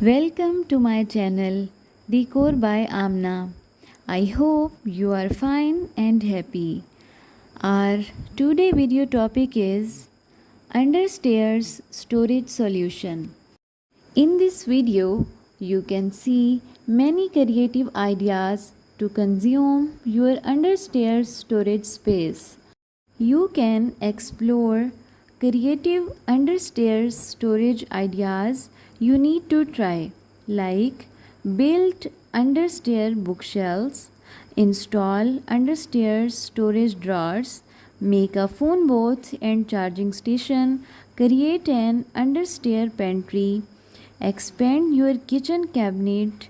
Welcome to my channel Decor by Amna. I hope you are fine and happy. Our today video topic is understairs storage solution. In this video, you can see many creative ideas to consume your understairs storage space. You can explore creative understairs storage ideas you need to try, like build understair bookshelves, install understairs storage drawers, make a phone booth and charging station, create an understair pantry, expand your kitchen cabinet,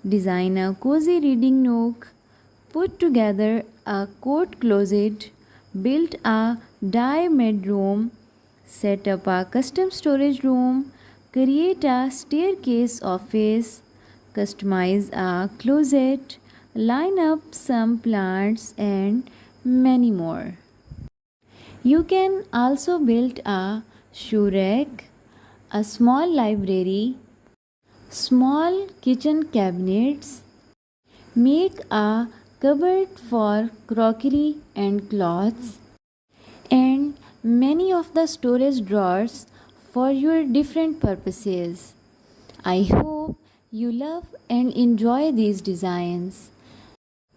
design a cozy reading nook, put together a coat closet, build a dye bedroom, set up a custom storage room, create a staircase office, customize a closet, line up some plants, and many more. You can also build a shoe rack, a small library, small kitchen cabinets, make a cupboard for crockery and cloths, and many of the storage drawers for your different purposes. I hope you love and enjoy these designs.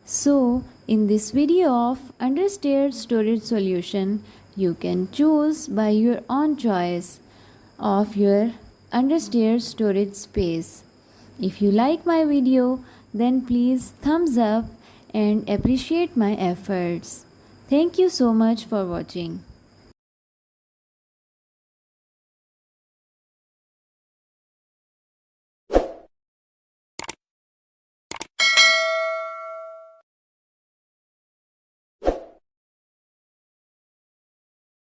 So, in this video of understairs storage solution, you can choose by your own choice of your understairs storage space. If you like my video, then please thumbs up and appreciate my efforts. Thank you so much for watching.